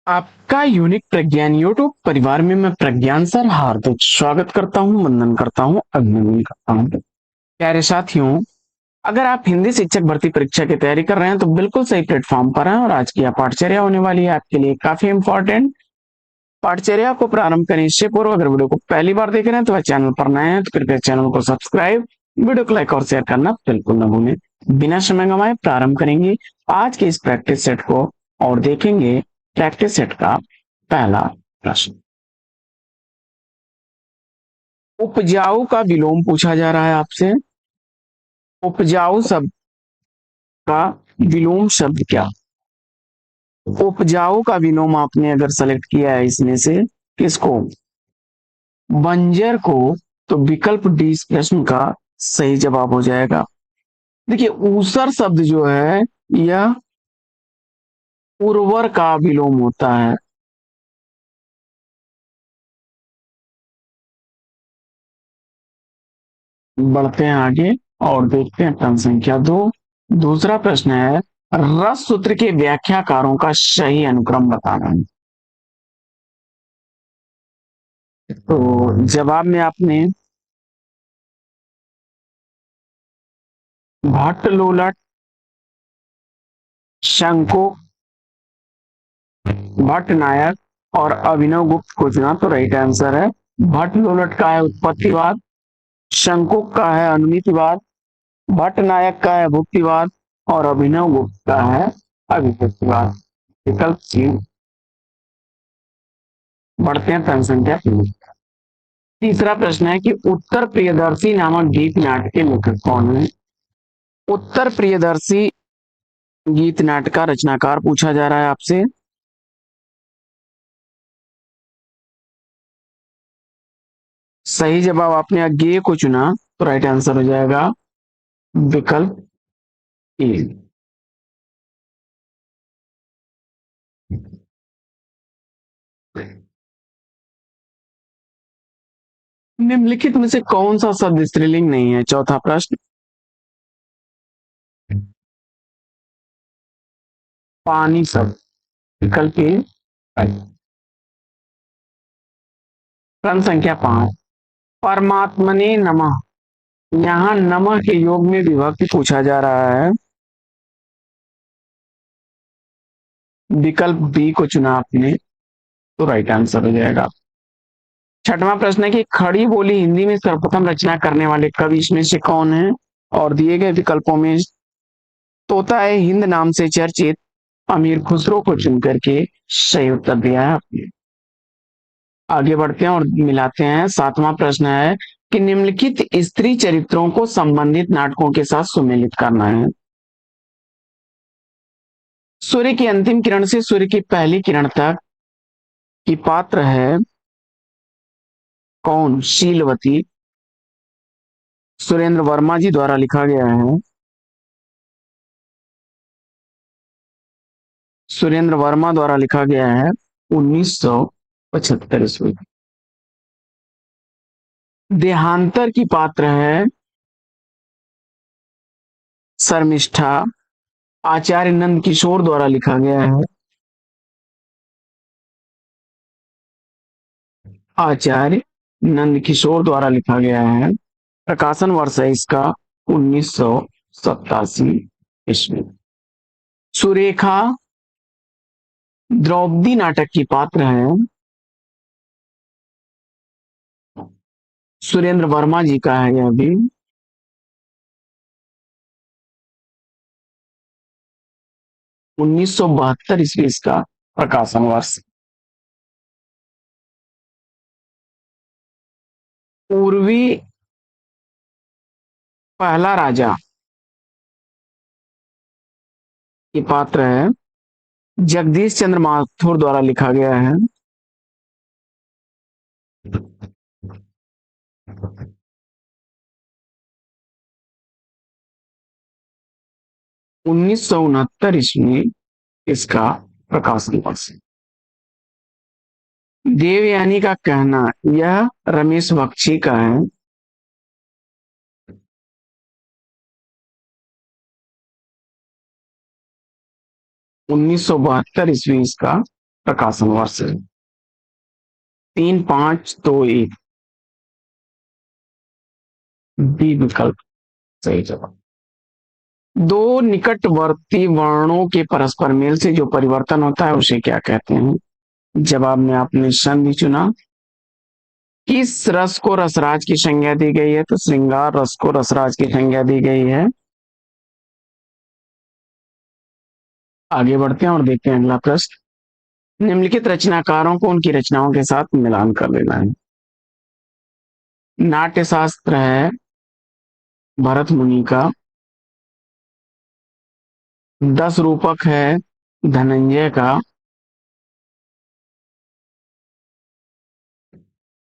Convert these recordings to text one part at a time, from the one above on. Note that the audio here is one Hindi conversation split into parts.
आपका यूनिक प्रज्ञान यूट्यूब परिवार में मैं प्रज्ञान सर हार्दिक स्वागत करता हूं, वंदन करता हूं, अभिनंदन करता हूं। प्यारे साथियों, अगर आप हिंदी शिक्षक भर्ती परीक्षा की तैयारी कर रहे हैं तो बिल्कुल सही प्लेटफॉर्म पर हैं और आज की यह पाठचर्या होने वाली है आपके लिए काफी इंपॉर्टेंट। पाठचर्या को प्रारंभ करने इससे पूर्व अगर वीडियो को पहली बार देख रहे हैं तो वह चैनल पर नए हैं तो कृपया चैनल को सब्सक्राइब, वीडियो को लाइक और शेयर करना बिल्कुल न भूलें। बिना समय गंवाए प्रारंभ करेंगे आज के इस प्रैक्टिस सेट को और देखेंगे प्रैक्टिस सेट का पहला प्रश्न। उपजाऊ का विलोम पूछा जा रहा है आपसे। उपजाऊ शब्द का विलोम शब्द क्या? उपजाऊ का विलोम आपने अगर सेलेक्ट किया है इसमें से किसको? बंजर को, तो विकल्प डी इस प्रश्न का सही जवाब हो जाएगा। देखिए, ऊसर शब्द जो है यह उर्वर का विलोम होता है। बढ़ते हैं आगे और देखते हैं प्रश्न संख्या 2। दूसरा प्रश्न है, रस सूत्र के व्याख्याकारों का सही अनुक्रम बताना है। तो जवाब में आपने भट्ट लोलट, शंकु, भट्ट नायक और अभिनव गुप्त को चुना। तो राइट आंसर है भट्ट लोलट का है उत्पत्तिवाद, शंकु का है अनुमितिवाद, भट्ट नायक का है भुक्तिवाद और अभिनव गुप्त का है अभिव्यक्तिवाद। विकल्प सी। बढ़ते हैं प्रश्न संख्या 3। तीसरा प्रश्न है कि उत्तर प्रियदर्शी नामक गीत नाट्य के लेखक कौन है? उत्तर प्रियदर्शी गीत नाट्य का रचनाकार पूछा जा रहा है आपसे। सही जवाब आपने अज्ञेय को चुना तो राइट आंसर हो जाएगा विकल्प ए। निम्नलिखित में से कौन सा शब्द स्त्रीलिंग नहीं है? चौथा प्रश्न। पानी शब्द, विकल्प ए। प्रश्न संख्या 5। परमात्मने नमः, यहाँ नमः के योग में विभक्ति पूछा जा रहा है। विकल्प बी को चुना आपने तो राइट आंसर हो जाएगा। छठवां प्रश्न है कि खड़ी बोली हिंदी में सर्वप्रथम रचना करने वाले कवि इसमें से कौन है? और दिए गए विकल्पों में तोता है हिंद नाम से चर्चित अमीर खुसरो को चुन करके सही उत्तर दिया है आपने। आगे बढ़ते हैं और मिलाते हैं। सातवां प्रश्न है कि निम्नलिखित स्त्री चरित्रों को संबंधित नाटकों के साथ सुमेलित करना है। सूर्य की अंतिम किरण से सूर्य की पहली किरण तक की पात्र है कौन? शीलवती, सुरेंद्र वर्मा जी द्वारा लिखा गया है। सुरेंद्र वर्मा द्वारा लिखा गया है 1975 ईस्वी। देहांतर की पात्र है शर्मिष्ठा, आचार्य नंद किशोर द्वारा लिखा गया है। आचार्य नंद किशोर द्वारा लिखा गया है। प्रकाशन वर्ष है इसका 1987 ईस्वी। सुरेखा द्रौपदी नाटक की पात्र है सुरेंद्र वर्मा जी का है यह भी। 1972 ईस्वी इसका प्रकाशन वर्ष। पूर्वी पहला राजा की पात्र है जगदीश चंद्र माथुर द्वारा लिखा गया है। 1969 ईस्वी इसका प्रकाशन वर्ष। देवयानी का कहना, यह रमेश बख्शी का है। 1972 ईस्वी इसका प्रकाशन वर्ष 3521 बी विकल्प सही जवाब। दो निकटवर्ती वर्णों के परस्पर मेल से जो परिवर्तन होता है उसे क्या कहते हैं? जवाब में आपने संधि चुना। किस रस को रसराज की संज्ञा दी गई है? तो श्रृंगार रस को रसराज की संज्ञा दी गई है। आगे बढ़ते हैं और देखते हैं अगला प्रश्न। निम्नलिखित रचनाकारों को उनकी रचनाओं के साथ मिलान कर लेना है। नाट्य शास्त्र है भरत मुनि का। 10 रूपक है धनंजय का।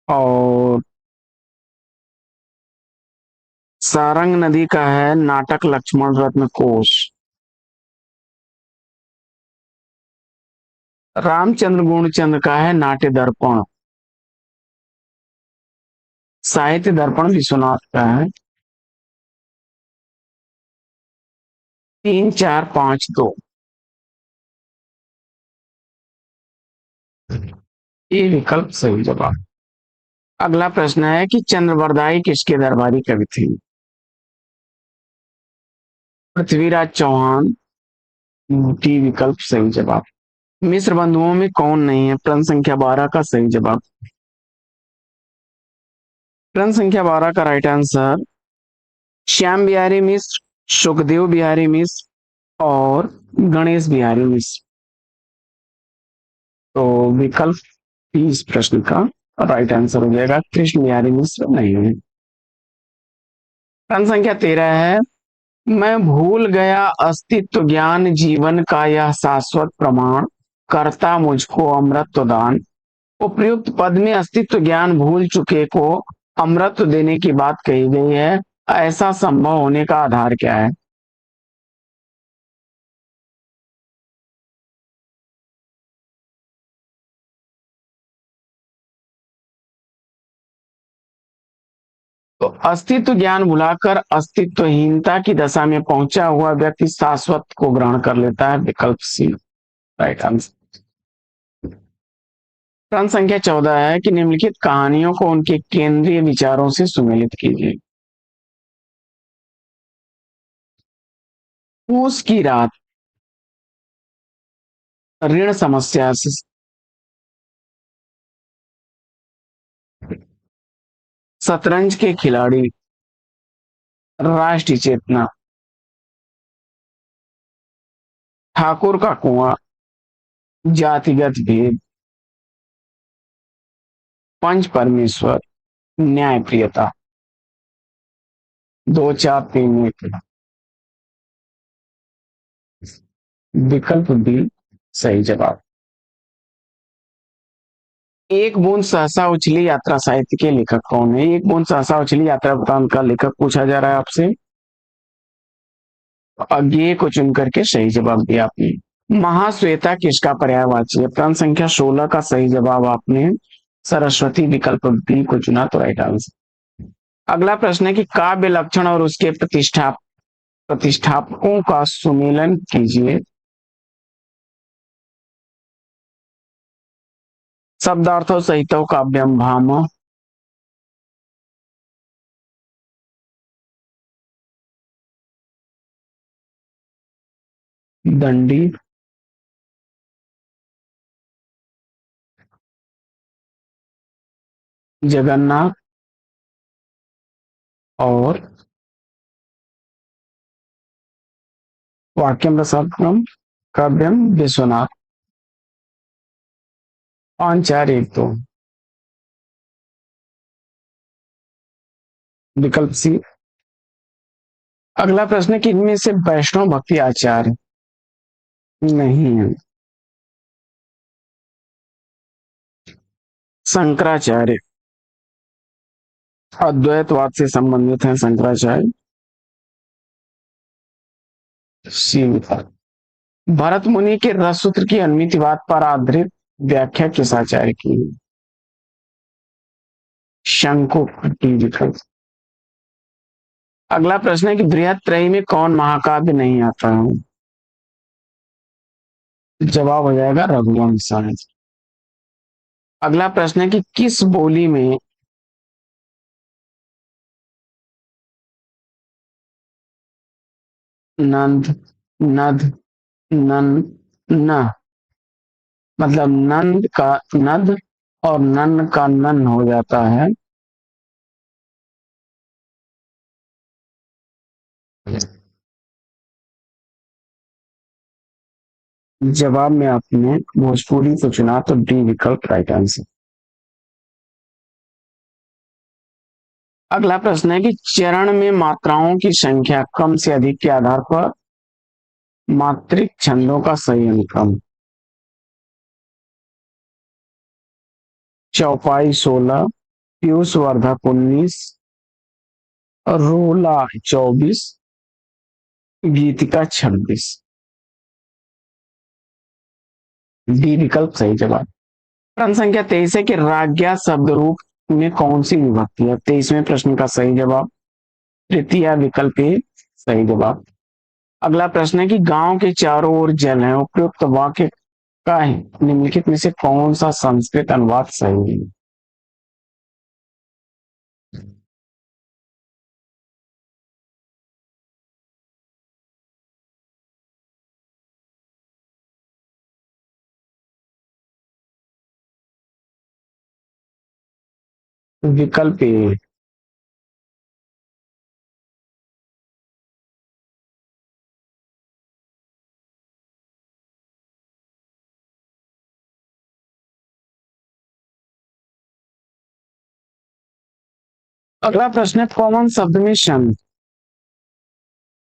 और सारंग नदी का है नाटक लक्ष्मण रत्न कोश। रामचंद्र गुणचंद्र का है नाट्य दर्पण। साहित्य दर्पण विश्वनाथ का है। 3452 ये विकल्प सही जवाब। अगला प्रश्न है कि चंद्रवरदाई किसके दरबारी कवि थे? पृथ्वीराज चौहान। डी विकल्प सही जवाब। मिश्र बंधुओं में कौन नहीं है? प्रश्न संख्या 12 का सही जवाब। प्रश्न संख्या 12 का राइट आंसर श्याम बिहारी मिश्र, सुखदेव बिहारी मिश्र और गणेश बिहारी मिश्र। तो विकल्प इस प्रश्न का राइट आंसर हो जाएगा, कृष्ण बिहारी मिश्र नहीं है। प्रश्न संख्या 13 है, मैं भूल गया अस्तित्व ज्ञान जीवन का यह शाश्वत प्रमाण, करता मुझको अमृत दान। उपयुक्त पद में अस्तित्व ज्ञान भूल चुके को अमृत देने की बात कही गई है। ऐसा संभव होने का आधार क्या है? तो अस्तित्व ज्ञान भुलाकर अस्तित्वहीनता की दशा में पहुंचा हुआ व्यक्ति शाश्वत को ग्रहण कर लेता है। विकल्प सी राइट आंसर। प्रश्न संख्या 14 है कि निम्नलिखित कहानियों को उनके केंद्रीय विचारों से सुमेलित कीजिए। पूस की रात, ऋण समस्या से, शतरंज के खिलाड़ी, राष्ट्रीय चेतना, ठाकुर का कुआं, जातिगत भेद, पंच परमेश्वर, न्याय प्रियता। 2 4 3 1 विकल्प बी सही जवाब। एक बूंद सहसा उछली यात्रा साहित्य के लेखक कौन है? एक बूंद सहसा उछली यात्रा वृतांत का लेखक पूछा जा रहा है आपसे। अज्ञेय को चुन करके सही जवाब दिया आपने। महाश्वेता किसका पर्यायवाची है? प्रश्न संख्या 16 का सही जवाब आपने सरस्वती विकल्प बी को चुना, तो राइट आंसर। अगला प्रश्न है कि काव्य लक्षण और उसके प्रतिष्ठापकों का सुमेलन कीजिए। शब्दार्थों सहितो काव्यम भाम, दंडी, जगन्नाथ और वाक्यम रसात्मक काव्यम विश्वनाथ। 5 4 1 2 विकल्प सी। अगला प्रश्न है कि इनमें से वैष्णव भक्ति आचार्य नहीं है। शंकराचार्य, अद्वैतवाद से संबंधित है शंकराचार्य। शिव, भरत मुनि के रससूत्र की अन्मितिवाद पर आधारित व्याख्या किस आचार्य की? शंकु विकल्प। अगला प्रश्न है कि बृहत त्रयी में कौन महाकाव्य नहीं आता है? जवाब हो जाएगा रघुवंश शायद। अगला प्रश्न है कि किस बोली में नंद, नद, नन, न, मतलब नंद का नद और नन का नन हो जाता है। जवाब में आपने भोजपुरी को चुना तो डी विकल्प राइट आंसर। अगला प्रश्न है कि चरण में मात्राओं की संख्या कम से अधिक के आधार पर मात्रिक छंदों का सही अनुक्रम। चौपाई 16, पीयूष वर्धक 19, रोला 24, गीतिका 26। डी विकल्प सही जवाब। प्रश्न संख्या 23 है कि राज्ञा शब्द रूप में कौन सी विभक्ति है। 23वें प्रश्न का सही जवाब तृतीय विकल्प ए सही जवाब। अगला प्रश्न है कि गांव के चारों ओर जल है, उपयुक्त वाक्य का है निम्नलिखित में से कौन सा संस्कृत अनुवाद सही है। विकल्प ए। अगला प्रश्न है पवन शब्द में शन,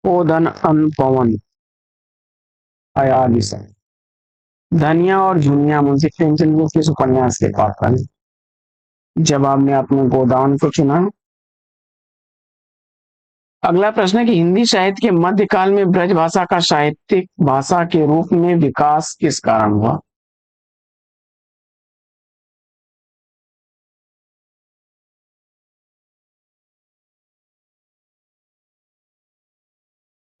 ओदन, अन, पवन, आदि से धनिया और झुनिया मुंशी प्रेमचंद को किस उपन्यास के पात्र हैं। जवाब में आपने गोदान को चुना। अगला प्रश्न है कि हिंदी साहित्य के मध्यकाल में ब्रज भाषा का साहित्यिक भाषा के रूप में विकास किस कारण हुआ।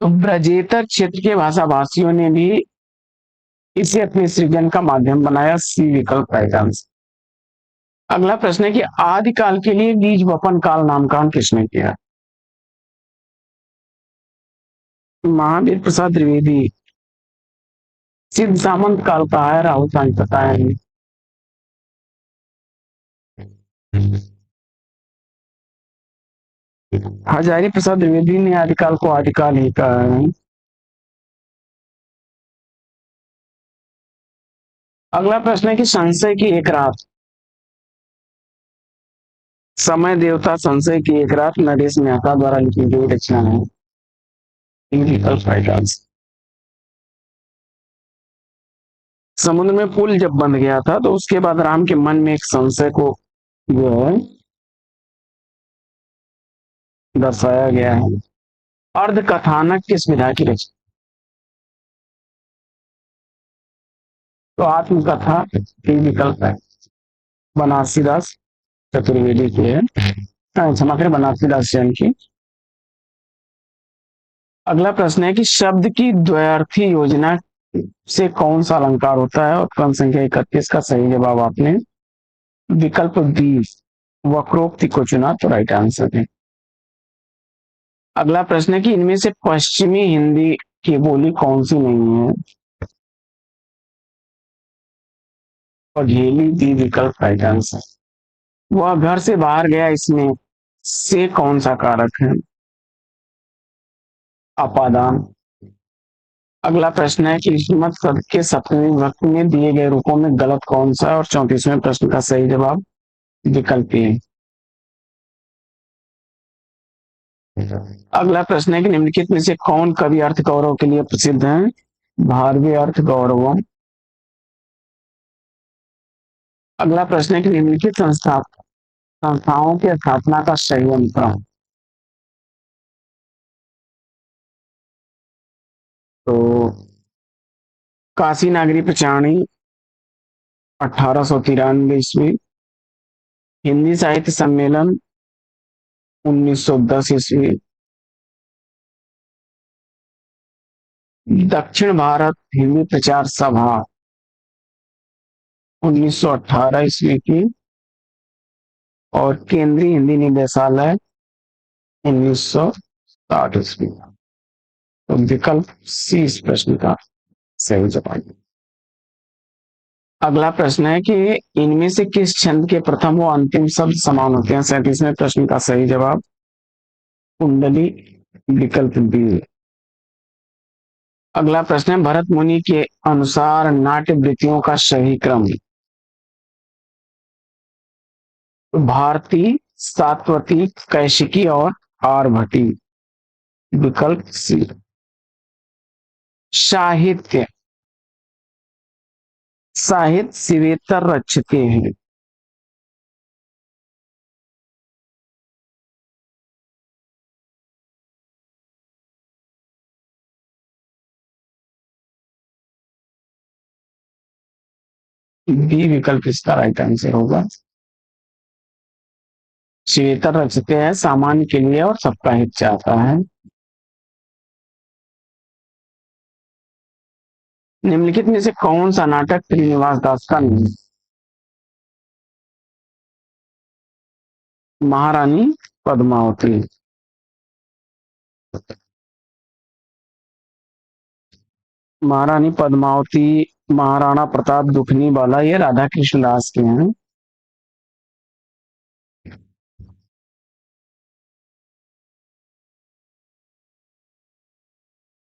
तो ब्रजेतर क्षेत्र के भाषा भाषियों ने भी इसे अपने सृजन का माध्यम बनाया। सी विकल्प राइट आंसर। अगला प्रश्न है कि आदिकाल के लिए बीज वपन काल नामकरण किसने किया। महावीर प्रसाद द्विवेदी। सिद्ध सामंत काल का है, राहुल सांग पता है। हजारी प्रसाद द्विवेदी ने आदिकाल को आदिकाल ही कहा है। अगला प्रश्न है कि संशय की एक रात, समय देवता संशय की एक रात नरेश मेहता द्वारा लिखी गई रचना है। विकल्प राइट आंसर। समुद्र में पुल जब बन गया था तो उसके बाद राम के मन में एक संशय को जो है दर्शाया गया है। अर्ध कथानक किस विधा की रचना। तो आत्मकथा के विकल्प है बनारसीदास चतुर्वेदी की है, क्षमा करें बनारसीदास जैन की। अगला प्रश्न है कि शब्द की द्वयार्थी योजना से कौन सा अलंकार होता है। और क्रम संख्या 31 का सही जवाब आपने विकल्प बी वक्रोक्ति को चुना तो राइट आंसर है। अगला प्रश्न है कि इनमें से पश्चिमी हिंदी की बोली कौन सी नहीं है। और झेली दी विकल्प राइट आंसर। वह घर से बाहर गया इसमें से कौन सा कारक है। अपादान। अगला प्रश्न है कि हिम्मत शब्द के 7वें विभक्ति में दिए गए रूपों में गलत कौन सा है। और 34वें प्रश्न का सही जवाब विकल्प ए। अगला प्रश्न है कि निम्नलिखित में से कौन कवि अर्थ गौरव के लिए प्रसिद्ध है। भारवीय अर्थ गौरवम। अगला प्रश्न है कि निम्नलिखित संस्थाओं की स्थापना का सही अनुक्रम। तो काशी नागरी प्रचारणी 1893 ईस्वी, हिंदी साहित्य सम्मेलन 1910 ईस्वी, दक्षिण भारत हिंदी प्रचार सभा 1918 ईस्वी की, और केंद्रीय हिंदी निदेशालय 1960 ईस्वी का। तो विकल्प सी इस प्रश्न का सही जवाब। अगला प्रश्न है कि इनमें से किस छंद के प्रथम व अंतिम शब्द समान होते हैं? 37वें प्रश्न का सही जवाब कुंडली, विकल्प बी। अगला प्रश्न है भरत मुनि के अनुसार नाट्य वृत्तियों का सही क्रम भारती, सात्वती, कैशिकी और आरभटी। विकल्प सी। साहित्य, साहित्य शिवेतर रचते हैं। बी विकल्प इसका राइट आंसर होगा। शिवेतर रचते हैं सामान्य के लिए और सबका हित चाहता है। निम्नलिखित में से कौन सा नाटक श्रीनिवास दास का नहीं? महारानी पद्मावती। महारानी पद्मावती, महाराणा प्रताप, दुखनी बाला, ये राधा कृष्ण दास के हैं।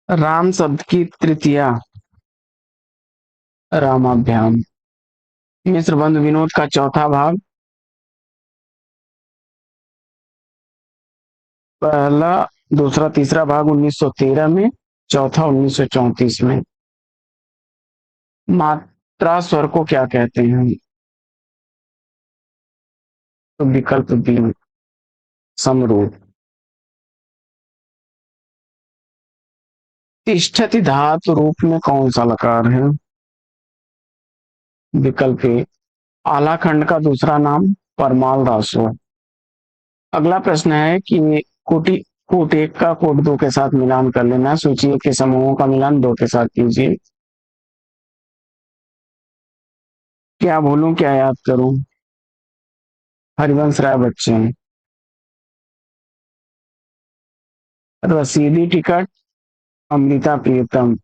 राम शब्द की तृतीया रामाभ्याम। मिश्र बंधु विनोद का चौथा भाग पहला, दूसरा, तीसरा भाग 1913 में, चौथा 1934 में। मात्रा स्वर को क्या कहते हैं? तो विकल्प बी समरूप। तिष्ठति धातु रूप में कौन सा लकार है? विकल्प ए आलाखंड का दूसरा नाम परमाल रासो। अगला प्रश्न है कि कोटि कोट एक का कोट दो के साथ मिलान कर लेना। सूची एक के समूहों का मिलान दो के साथ कीजिए। क्या भूलूं, क्या याद करूं? हरिवंश राय बच्चन। रसीदी टिकट अमृता प्रियतम।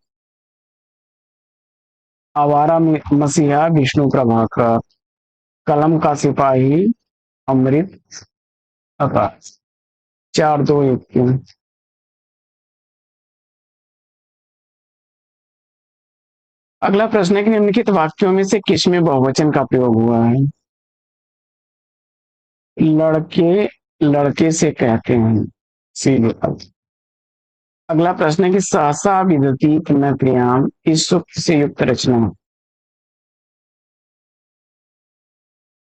आवारा मसीहा विष्णु प्रभाकर। कलम का सिपाही अमृत आकाश। 4-2-1। अगला प्रश्न है कि निम्नलिखित वाक्यों में से किसमें बहुवचन का प्रयोग हुआ है? लड़के लड़के से कहते हैं, सी विकल्प। अगला प्रश्न है कि सहसा विदती न क्रियाम इस सूक्त से युक्त रचना।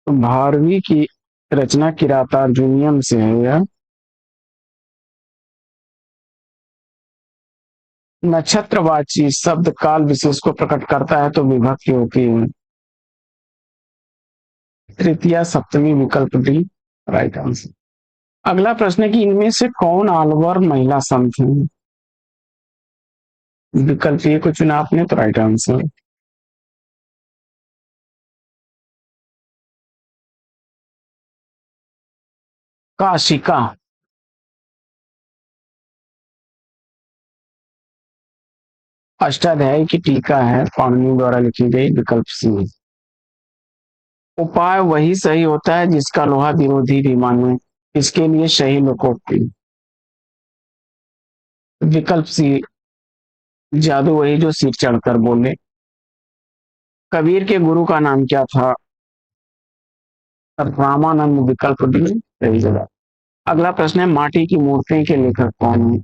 तो भारवी की रचना किरातार्जुनियम से है यह। नक्षत्रवाची शब्द काल विशेष को प्रकट करता है तो विभक्ति होती है। तृतीया सप्तमी, विकल्प डी राइट आंसर। अगला प्रश्न है कि इनमें से कौन आलवर महिला संत है? विकल्प ए को चुना आपने तो राइट आंसर। काशिका। अष्टाध्यायी की टीका है, पाणिनि द्वारा लिखी गई। विकल्प सी। उपाय वही सही होता है जिसका लोहा विरोधी भी माने, इसके लिए सही लोकोक्ति। विकल्प सी जादू वही जो सिर चढ़कर बोले। कबीर के गुरु का नाम क्या था? रामानंद। विकल्प डी सही जवाब। अगला प्रश्न है माटी की मूर्ति के लेखक कौन है?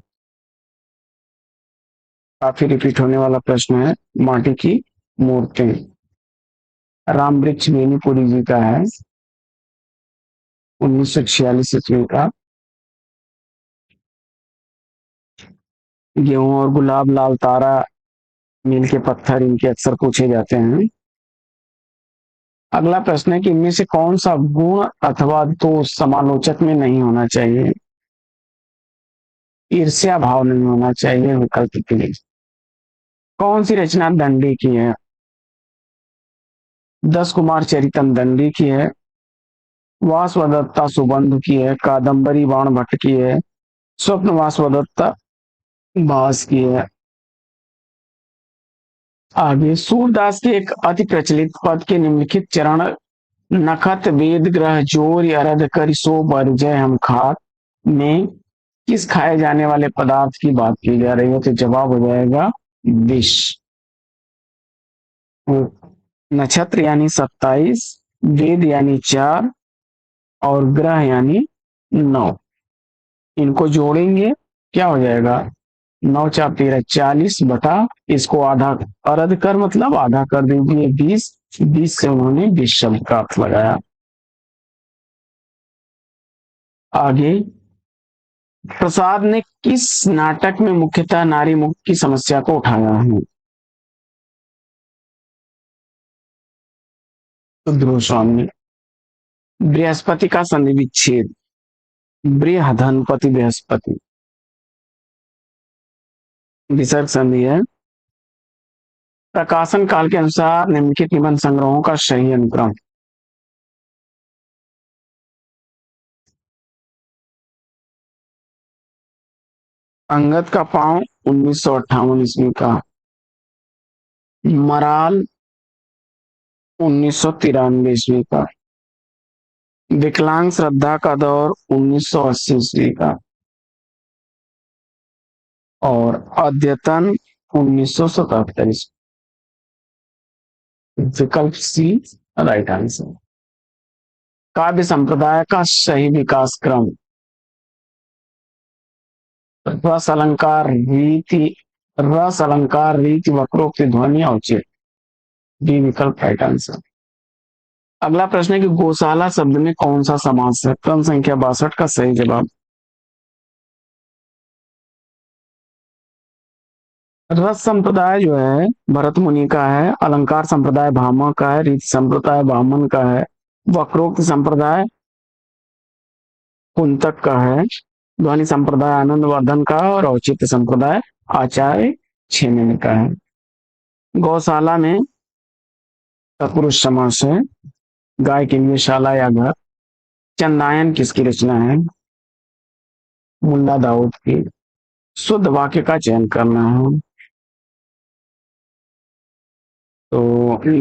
काफी रिपीट होने वाला प्रश्न है। माटी की मूर्ति राम वृक्ष बेनीपुरी जी का है, 1946 ईस्वी का। गेहूं और गुलाब, लाल तारा, मील के पत्थर इनके अक्सर पूछे जाते हैं। अगला प्रश्न है कि इनमें से कौन सा गुण अथवा दोष समालोचक में नहीं होना चाहिए? ईर्ष्या भाव नहीं होना चाहिए। विकल्प के लिए कौन सी रचना दंडी की है? 10 कुमार चरितम दंडी की है, वासवदत्ता सुबंधु की है, कादम्बरी बाण भट्ट की है, स्वप्न वासवदत्ता भास की है। आगे सूरदास के एक अति प्रचलित पद के निम्नलिखित चरण नखत वेद ग्रह जोर अरद कर सो बरजय हम खात में किस खाए जाने वाले पदार्थ की बात की जा रही है? तो जवाब हो जाएगा विष। नक्षत्र यानी 27, वेद यानी 4 और ग्रह यानी 9, इनको जोड़ेंगे क्या हो जाएगा? 9 4 13 40 बटा इसको आधा अरध कर मतलब आधा कर दीजिए 20, 20 से उन्होंने 20 शब्द का अर्थ लगाया। आगे प्रसाद ने किस नाटक में मुख्यतः नारी मुक्ति की समस्या को उठाया है? तो ध्रुव स्वामी। बृहस्पति का संधि विच्छेद, बृहधनपति बृहस्पति, विसर्ग संधि है। प्रकाशन काल के अनुसार निम्नलिखित निबंध संग्रहों का सही अनुक्रम। अंगद का पांव 1958 ईस्वी का, मराल 1993 ईस्वी का, विकलांग श्रद्धा का दौर 1980 ईस्वी का और अद्यतन 1977 ईस्वी। विकल्प सी राइट आंसर। काव्य संप्रदाय का सही विकास क्रम, रस अलंकार रीति, रस अलंकार रीति वक्रोक्ति ध्वनि औचित्य, बी विकल्प राइट आंसर। अगला प्रश्न है कि गौशाला शब्द में कौन सा समास है? क्रम संख्या 62 का सही जवाब। रस संप्रदाय जो है भरत मुनि का है, अलंकार संप्रदाय भामा का है, रीति संप्रदाय वामन का है, वक्रोक्त संप्रदाय कुंतक का है, ध्वनि संप्रदाय आनंद वर्धन का है और औचित्य संप्रदाय आचार्य छेमेन का है। गौशाला में तत्पुरुष समास है, गाय के लिए शाला या घर। चंदायन किसकी रचना है? मुल्ला दाऊद की। शुद्ध वाक्य का चयन करना है, तो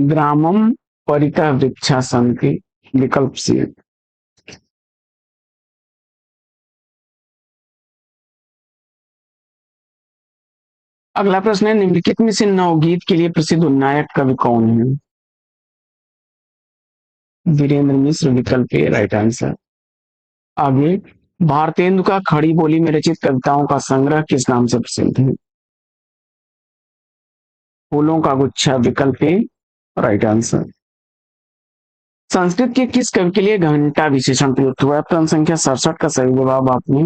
ग्रामम परितः वृक्षा संति, विकल्प सी। अगला प्रश्न है निम्नलिखित में से नवगीत के लिए प्रसिद्ध नायक कवि कौन है? वीरेंद्र मिश्र, विकल्प ए राइट आंसर। आगे भारतेंदु का खड़ी बोली में रचित कविताओं का संग्रह किस नाम से प्रसिद्ध है? फूलों का गुच्छा, विकल्प ए राइट आंसर। संस्कृत के किस कवि के लिए घंटा विशेषण प्रयुक्त हुआ है? प्रश्न संख्या 67 का सही जवाब आपने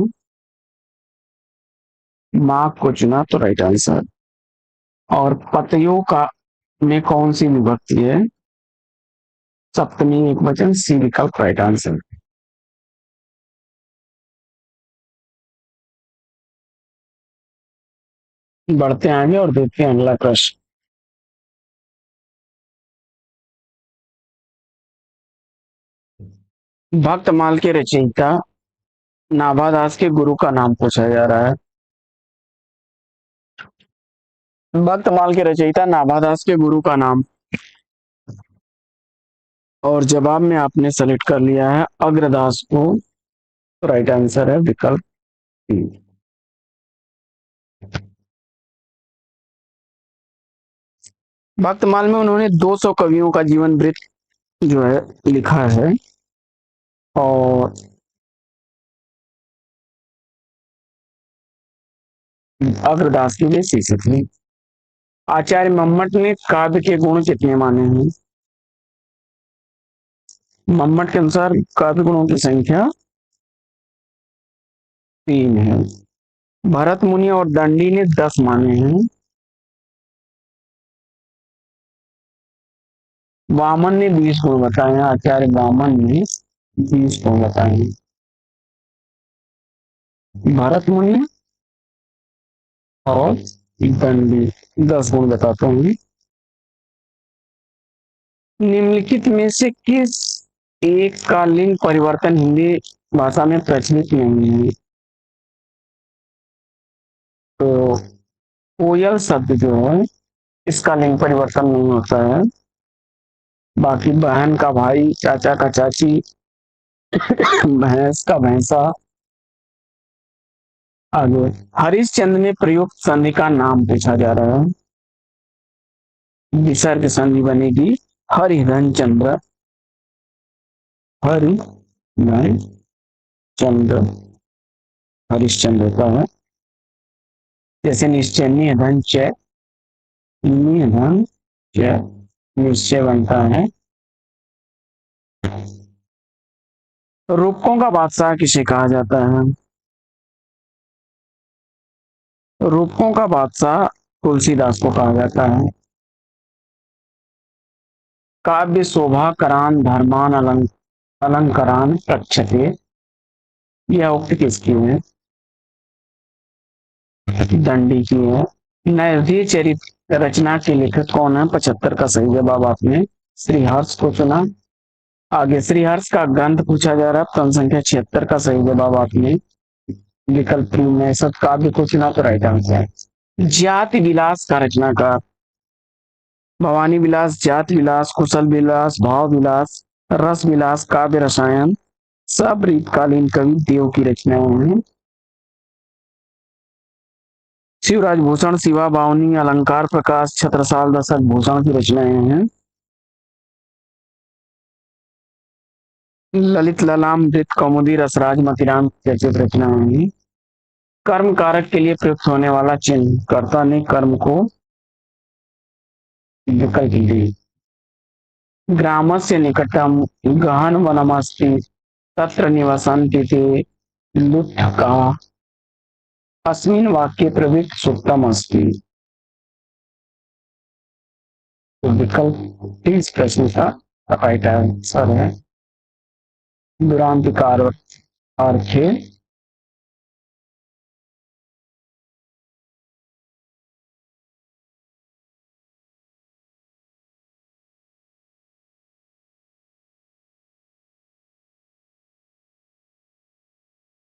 माँ को चुना, तो राइट आंसर। और पतयों का में कौन सी विभक्ति है? सप्तमी एक वचन, सी विकल्प राइट आंसर। बढ़ते आगे और देखते हैं अगला प्रश्न। भक्तमाल के रचयिता नाभादास के गुरु का नाम पूछा जा रहा है। भक्तमाल के रचयिता नाभादास के गुरु का नाम, और जवाब में आपने सेलेक्ट कर लिया है अग्रदास को, तो राइट आंसर है विकल्प सी। भक्तमाल में उन्होंने 200 कवियों का जीवन वृत्त जो है लिखा है और अग्रदास की वे शिष्य थे। आचार्य मम्मट ने काव्य के गुण कितने माने हैं? मम्मट के अनुसार काव्य गुणों की संख्या 3 है। भरत मुनि और दंडी ने 10 माने हैं। वामन ने 20 गुण बताए हैं, आचार्य वामन ने 20 गुण बताए हैं। भरत मुनि और दंडी 10 गुण बताता हूँ। निम्नलिखित में से किस एक का लिंग परिवर्तन हिंदी भाषा में प्रचलित नहीं है? तो कोयल शब्द जो है इसका लिंग परिवर्तन नहीं होता है। बाकी बहन का भाई, चाचा का चाची, भैंस का भैंसा। आगे हरिश्चंद्र में प्रयुक्त संधि का नाम पूछा जा रहा है। विसर्ग संधि बनेगी हरिधन चंद्र, हरिधन चंद्र, हरिश्चंद्र का है। जैसे निश्चय निधन च, निधन च निश्चय बनता है। रूपकों का बादशाह किसे कहा जाता है? रूपकों का बादशाह तुलसीदास को कहा जाता है। काव्य शोभा करान धर्मान अलंकरान रक्षते, यह उक्त किसकी है? दंडी की है। नैर्धीय चरित्र रचना के लेखक कौन है? 75 का सही जवाब आपने श्रीहर्ष को चुना। आगे श्रीहर्ष का ग्रंथ पूछा जा रहा है। प्रश्न संख्या 76 का सही जवाब आपने विकल्प में सत्काव्य को चुना, तो राइट आंसर। जाति विलास का रचनाकार भवानी विलास, जात विलास, कुशल विलास, भाव विलास, रस विलास, काव्य रसायन सब रीतकालीन कवि देव की रचनाएं हैं। शिवराज भूषण, शिवा बावनी, अलंकार प्रकाश, छत्रसाल, दशरथ भूषण की रचनाएं हैं। ललित ललाम, वृत्त कौमुदी, रसराज, मतिराम चर्चित रचनाएं हैं। कर्म कारक के लिए प्रयुक्त होने वाला चिन्ह, कर्ता ने कर्म को विकल्प दी। ग्रामस्य निकटम गहन वनमस्ति तत्र निवसन्ति ते लुट्ठका, अस्मिन् वाक्ये प्रवृत्त सुक्तम अस्ति। तो विकल्प इस प्रश्न का राइट आंसर है दुरांतिकार अर्थे।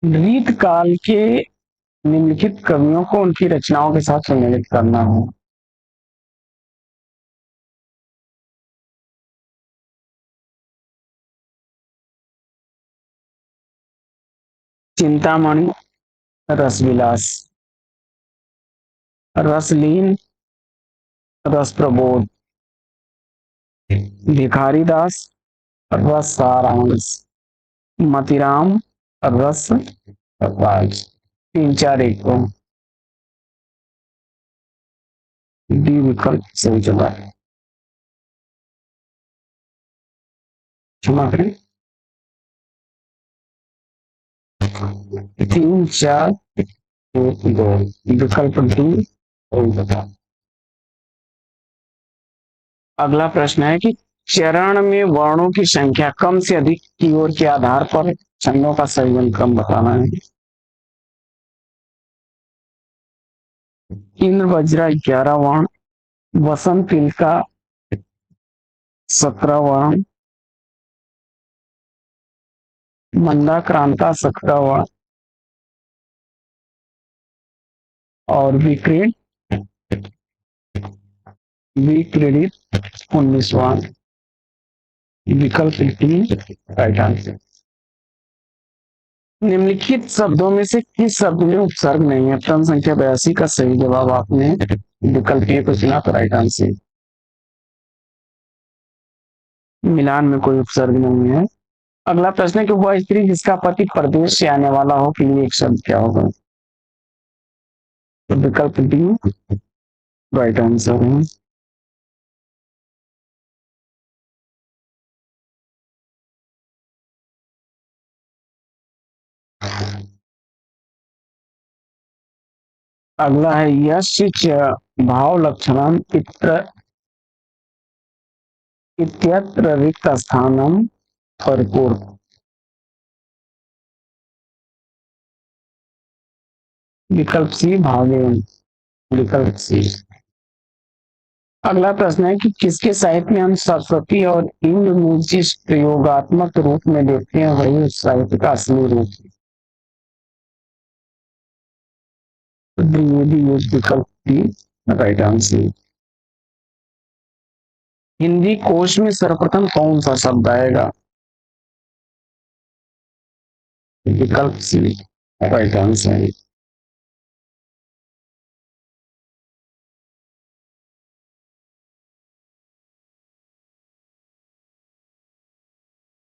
रीत काल के निम्नलिखित कवियों को उनकी रचनाओं के साथ सम्मिलित करना है। चिंतामणि, रसविलास, रसलीन, रस प्रबोध, भिखारी दास, रस सारांश, मतिराम, रस प्रकाश। 3 4 1 को डी विकल्प सही जवाब। क्षमा करें, 3 4 1 2 विकल्प डी सही जवाब। अगला प्रश्न है कि चरण में वर्णों की संख्या कम से अधिक की ओर के आधार पर छंदों का संयोजन क्रम बताना है। इंद्र वज्रा 11 वर्ण, वसंत तिलका 17 वर्ण, मंदा क्रांता 17 वर्ण और विक्रीडित 19 वर्ण। विकल्प 3 राइट आंसर। निम्नलिखित शब्दों में से किस शब्द में उपसर्ग नहीं है? प्रश्न संख्या 82 का सही जवाब आपने विकल्प ए को चुना, तो राइट आंसर। मिलान में कोई उपसर्ग नहीं है। अगला प्रश्न है कि वह स्त्री जिसका पति परदेश से आने वाला हो के लिए एक शब्द क्या होगा? तो विकल्प डी राइट आंसर है। अगला है यश भाव लक्षणम इत्यत्र रिक्त स्थानम परिपूर्ण। विकल्प सी भावेन, विकल्प सी। अगला प्रश्न है कि किसके साहित्य में हम सरस्वती और इंद्रमुची प्रयोगात्मक रूप में देखते हैं, वही उस साहित्य का असली रूप है। तो द्विवेदी युग विकल्प डी राइट आंसर। हिंदी कोश में सर्वप्रथम कौन सा शब्द आएगा? विकल्प सी राइट आंसर।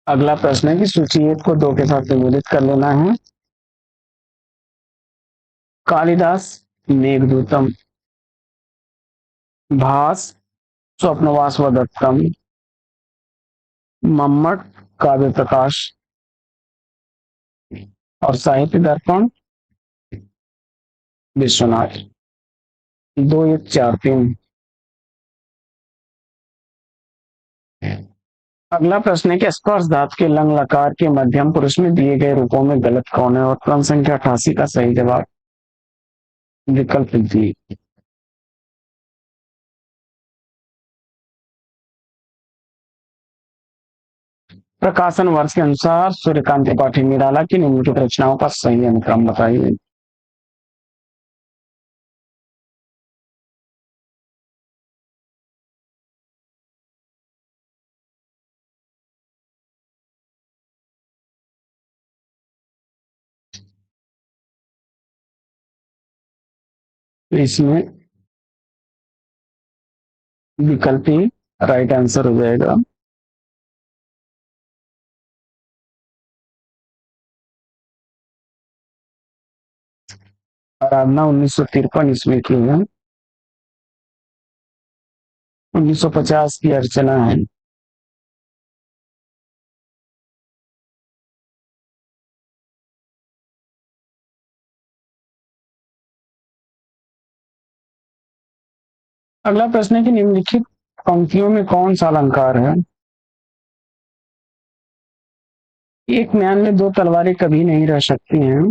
अगला प्रश्न है कि सूची एक को दो के साथ विभेदित कर लेना है। कालिदास मेघदूतम, भास स्वप्नवास व दत्तम, मम्मट काव्य प्रकाश और साहित्य दर्पण विश्वनाथ। दो एक चार तीन। अगला प्रश्न है कि स्पर्श धातु के लंग लकार के मध्यम पुरुष में दिए गए रूपों में गलत कौन है? और क्रम संख्या 88 का सही जवाब विकल्प डी। प्रकाशन वर्ष के अनुसार सूर्यकांत त्रिपाठी निराला की निम्नलिखित रचनाओं का सही अनुक्रम बताइए। तो इसमें विकल्प ही राइट आंसर हो जाएगा। आराधना 1953 ईस्वी की है। 1950 की अर्चना है। अगला प्रश्न है कि निम्नलिखित पंक्तियों में कौन सा अलंकार है? एक म्यान में दो तलवारें कभी नहीं रह सकती हैं।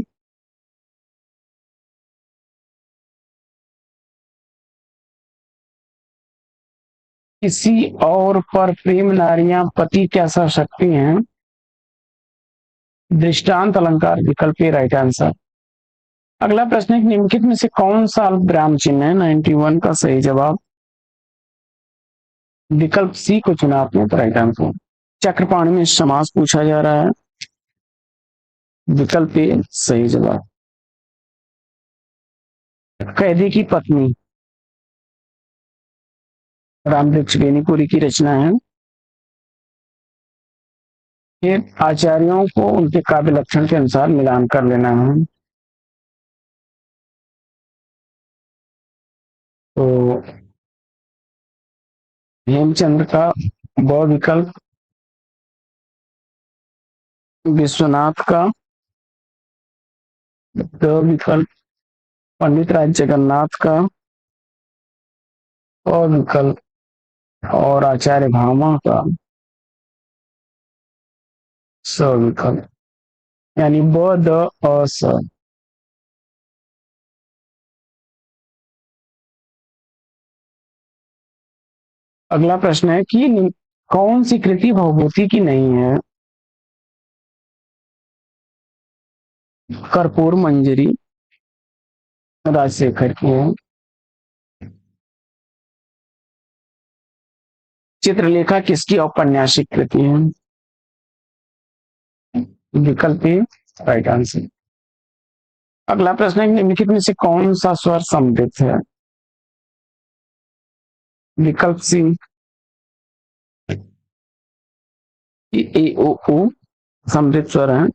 किसी और पर प्रेम नारियां पति क्या सह सकती हैं? दृष्टांत अलंकार विकल्प ही राइट आंसर। अगला प्रश्न है कि निम्नलिखित में से कौन सा विराम चिन्ह है? 91 का सही जवाब विकल्प सी को चुना आपने, तो राइट आंसर। चक्रपाणी में समास पूछा जा रहा है, विकल्प ए सही जवाब। कैदी की पत्नी रामवृक्ष बेनीपुरी की रचना है। ये आचार्यों को उनके काव्य लक्षण के अनुसार मिलान कर लेना है। तो हेमचंद्र का ब विकल्प, विश्वनाथ का द विकल्प, पंडित राज जगन्नाथ का अ विकल्प और आचार्य भामा का स विकल्प, यानी ब द अ स। अगला प्रश्न है कि कौन सी कृति भवभूति की नहीं है? कर्पूर मंजरी राजशेखर की है। चित्रलेखा किसकी औपन्यासिक कृति है? विकल्प ए राइट आंसर। अगला प्रश्न है निम्नलिखित में से कौन सा स्वर समृद्ध है? विकल्प सी ए ओ उ समृद्ध स्वर है।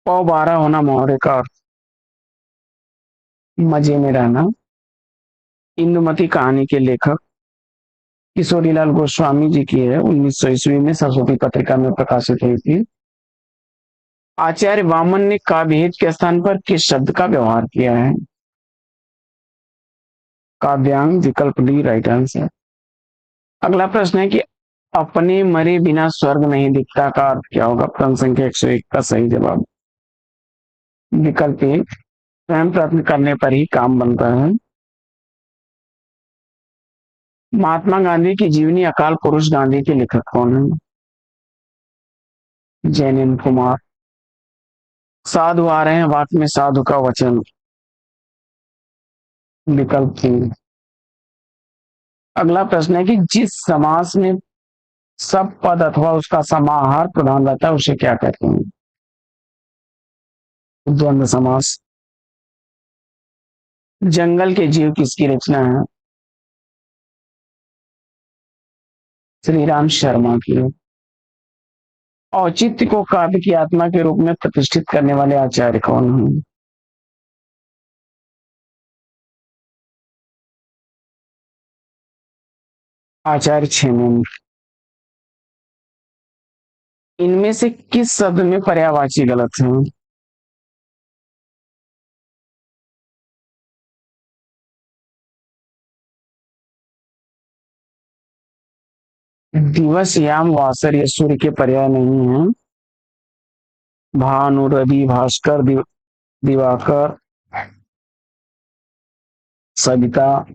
पौ 12 होना मुहावरे का अर्थ मजे में रहना। इंदुमती कहानी के लेखक किशोरीलाल गोस्वामी जी की है, 1900 ईस्वी में सरस्वती पत्रिका में प्रकाशित हुई थी। आचार्य वामन ने काव्यहेत के स्थान पर किस शब्द का व्यवहार किया है? काव्यांग विकल्प डी राइट आंसर। अगला प्रश्न है कि अपने मरे बिना स्वर्ग नहीं दिखता का अर्थ क्या होगा? प्रश्न संख्या 101 का सही जवाब विकल्प ए स्वयं प्रयत्न करने पर ही काम बनता है। महात्मा गांधी की जीवनी अकाल पुरुष गांधी के लेखक कौन है? जैनेन्द्र कुमार। साधु आ रहे हैं वाक्य में साधु का वचन। विकल्प 3। अगला प्रश्न है कि जिस समास में सब पद अथवा उसका समाहार प्रधान रहता है उसे क्या कहते हैं? द्वंद्व समास। जंगल के जीव किसकी रचना है? श्री राम शर्मा की। औचित्य को काव्य की आत्मा के रूप में प्रतिष्ठित करने वाले आचार्य कौन हैं? आचार्य क्षेमेंद्र। इनमें से किस शब्द में पर्यायवाची गलत है? दिवस याम वासर ये सूर्य के पर्याय नहीं है। भानु रवि भास्कर दिवाकर सविता।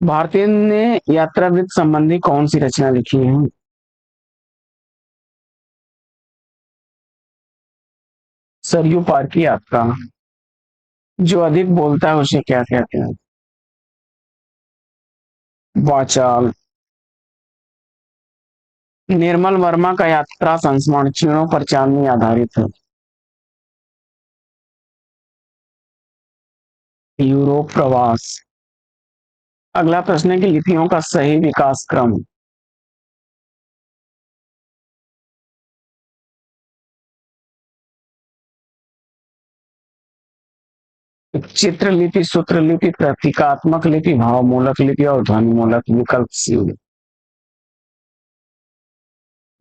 भारतीय ने यात्रा वृत्त संबंधी कौन सी रचना लिखी है? सरयू पार की यात्रा। जो अधिक बोलता है उसे क्या कहते हैं? वाचाल। निर्मल वर्मा का यात्रा संस्मरण क्षीणों पर चांदनी आधारित है। यूरोप प्रवास। अगला प्रश्न है कि लिपियों का सही विकास क्रम। चित्र लिपि, सूत्र लिपि, प्रतीकात्मक लिपि, भावमूलक लिपि और ध्वनि मूलक। विकल्प सी।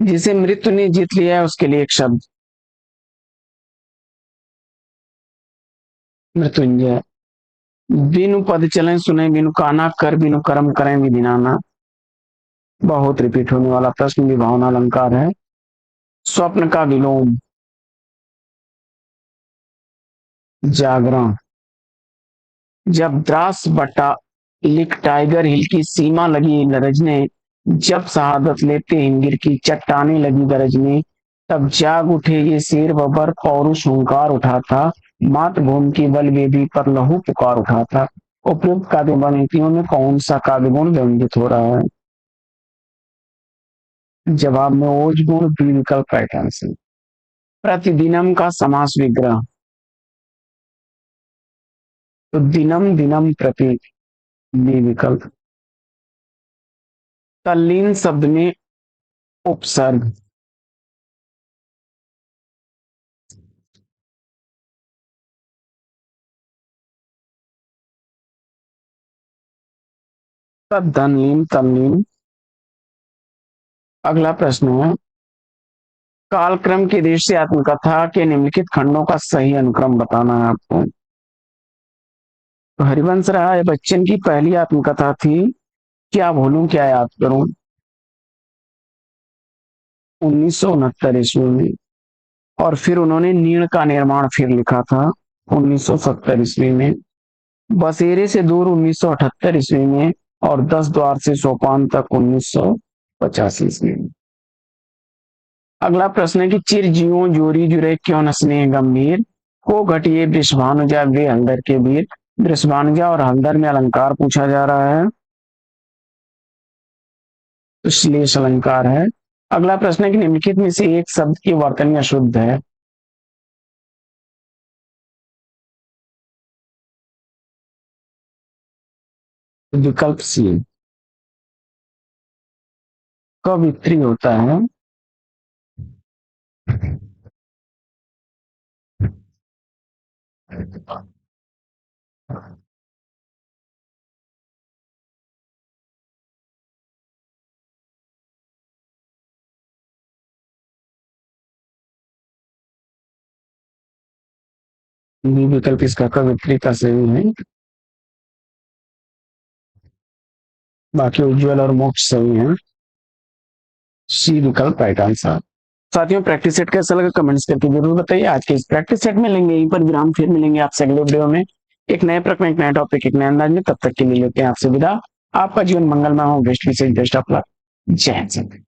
जिसे मृत्यु ने जीत लिया है उसके लिए एक शब्द। मृत्युंजय। बिनु पद चलें सुने बिनु काना, कर बिनु कर्म करें विधि नाना। बहुत रिपीट होने वाला प्रश्न, विभावना अलंकार है। स्वप्न का विलोम। जागरण। जब द्रास बटा लिख टाइगर हिल की सीमा लगी लरजने, जब शहादत लेते हिमगिर की चट्टाने लगी गरजने, तब जाग उठे ये शेर बबर पौरुष हुंकार उठा था, मातृभूमि की बलवेदी पर लहू पुकार उठा था। उपयुक्त काव्य पंक्तियों में कौन सा काव्य गुण व्यंजित हो रहा है? जवाब में ओज गुण बी विकल्प राइट आंसर। प्रतिदिनम का समास विग्रह। तो दिनम दिनम प्रति बी विकल्प। तल्लीन शब्द में उपसर्ग। तद्धनलीन तल्लीन। अगला प्रश्न है कालक्रम की दृष्टि आत्मकथा के निम्नलिखित खंडों का सही अनुक्रम बताना है आपको। तो हरिवंश राय बच्चन की पहली आत्मकथा थी क्या भूलूं क्या याद करूं, 1969 ईस्वी में। और फिर उन्होंने नीण का निर्माण फिर लिखा था 1970 ईस्वी में। बसेरे से दूर 1978 ईस्वी में। और 10 द्वार से सोपान तक 1985 ईस्वी में। अगला प्रश्न है कि चिर जियो जोरी जुरे क्यों न स्नेह गंभीर, को घटिए वृषभानुजा वे हल्दर के वीर। वृषभानुजा और हल्दर में अलंकार पूछा जा रहा है, तो श्लेष अलंकार है। अगला प्रश्न है कि निम्नलिखित में से एक शब्द की वर्तनी अशुद्ध है। विकल्प सी। कवित्री होता है। बी विकल्प इसका कवित्री का सही है। बाकी उज्ज्वल और मोक्ष सही है। सी विकल्प राइट आंसर। साथियों प्रैक्टिस सेट कैसा लगा कमेंट्स करके जरूर बताइए। आज के इस प्रैक्टिस सेट में लेंगे यहीं पर विराम, फिर मिलेंगे आपसे अगले वीडियो में। एक नए प्रकरण, एक नए टॉपिक, एक नए अंदाज में। तब तक के लिए लेते हैं आपसे विदा। आपका जीवन मंगलमय हो। बेस्ट विशेष, बेस्ट ऑफ लक। जय हिंद।